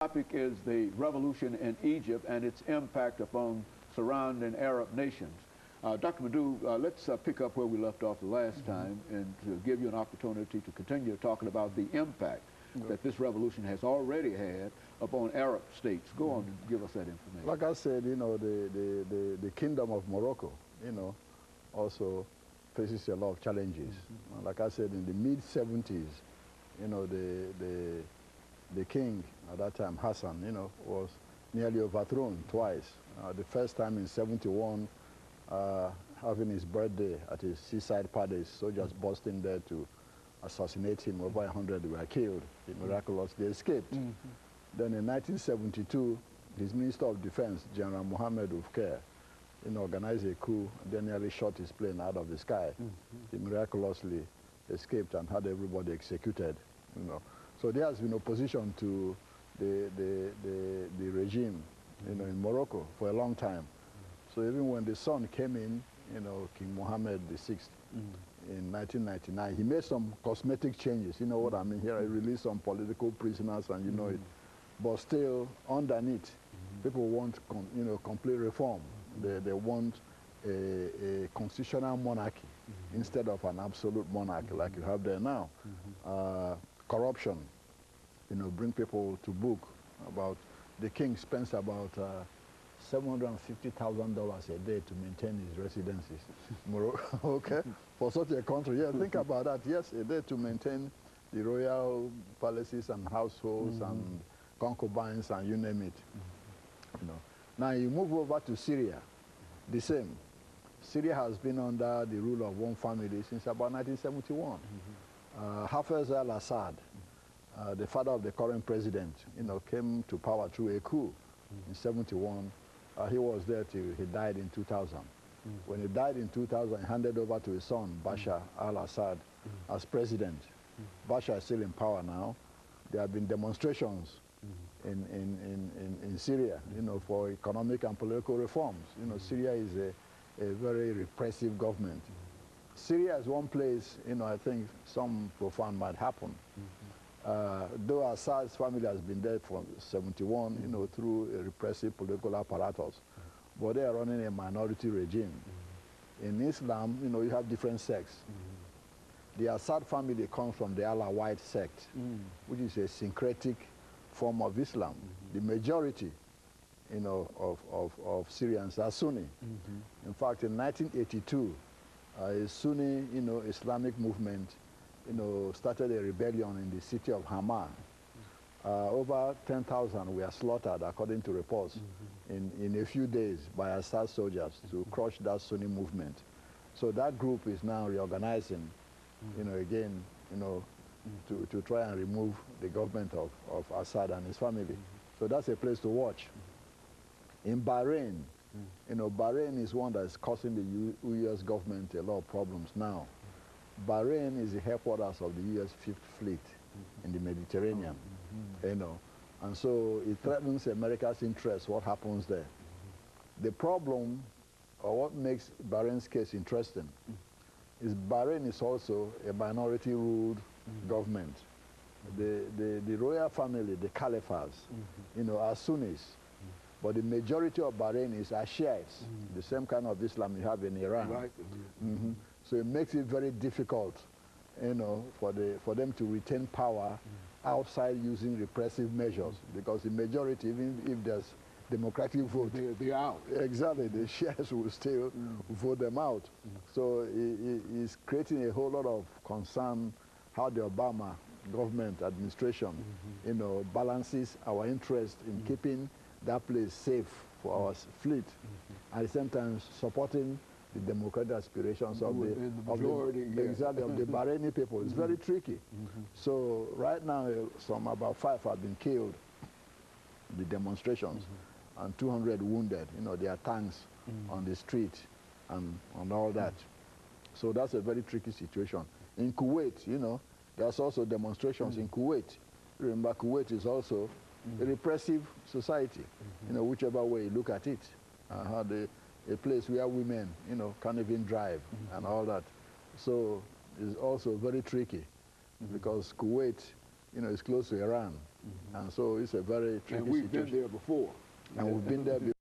topic is the revolution in Egypt and its impact upon surrounding Arab nations. Dr. Madu, let's pick up where we left off the last time and to give you an opportunity to continue talking about the impact that this revolution has already had upon Arab states. Go on and give us that information. Like I said, you know, the Kingdom of Morocco, you know, also faces a lot of challenges. Like I said, in the mid-70s, you know, the king at that time, Hassan, you know, was nearly overthrown twice. The first time in 71, having his birthday at his seaside palace, soldiers burst in there to assassinate him. Over 100 were killed. He miraculously escaped. Then in 1972, his Minister of Defense, General Mohammed Ufker, you know, organized a coup, then nearly shot his plane out of the sky. He miraculously escaped and had everybody executed, you know. So there has been opposition to the regime, you know, in Morocco for a long time. So even when the son came in, you know, King Mohammed VI, in 1999, he made some cosmetic changes. You know what I mean? Here, he released some political prisoners, and you know it. But still, underneath, people want, you know, complete reform. They want a constitutional monarchy instead of an absolute monarchy like you have there now. Corruption, you know, bring people to book. About the king spends about $750,000 a day to maintain his residences. Okay, for such a country, yeah, think about that. Yes, a day to maintain the royal palaces and households and concubines and you name it. You know. Now you move over to Syria, the same. Syria has been under the rule of one family since about 1971. Hafez al-Assad, the father of the current president, you know, came to power through a coup in 71. He was there till he died in 2000. When he died in 2000, he handed over to his son, Bashar al-Assad, as president. Bashar is still in power now. There have been demonstrations in Syria, you know, for economic and political reforms. You know, Syria is a very repressive government. Syria is one place, you know, I think some profound might happen. Though Assad's family has been there from 71, you know, through a repressive political apparatus, but they are running a minority regime. In Islam, you know, you have different sects. The Assad family comes from the Alawite sect, which is a syncretic form of Islam. The majority, you know, of Syrians are Sunni. In fact, in 1982, a Sunni, you know, Islamic movement, you know, started a rebellion in the city of Hama. Over 10,000 were slaughtered, according to reports, in a few days by Assad soldiers to crush that Sunni movement. So that group is now reorganizing, you know, again, you know, to try and remove the government of Assad and his family. So that's a place to watch. In Bahrain, you know, Bahrain is one that is causing the U.S. government a lot of problems now. Bahrain is the headquarters of the U.S. Fifth Fleet in the Mediterranean, you know, and so it threatens America's interests, what happens there. The problem, or what makes Bahrain's case interesting, is Bahrain is also a minority-ruled government. The royal family, the Caliphs, you know, are Sunnis, but the majority of Bahrain is Shiites, the same kind of Islam you have in Iran. Right. So it makes it very difficult, you know, for them to retain power outside using repressive measures, because the majority, even if there's democratic vote, they're out. Exactly, the Shiites will still vote them out. So it's creating a whole lot of concern how the Obama government administration, you know, balances our interest in keeping that place safe for our fleet, at the same time supporting the democratic aspirations of the Bahraini people. It's very tricky. So right now, about 5 have been killed, the demonstrations, and 200 wounded. You know, there are tanks on the street and all that. So that's a very tricky situation. In Kuwait, you know, there's also demonstrations in Kuwait. Remember, Kuwait is also a repressive society, you know, whichever way you look at it. A place where women, you know, can't even drive and all that. So it's also very tricky because Kuwait you know, it's close to Iran. And so it's a very tricky And we've situation. been there before. And we've been there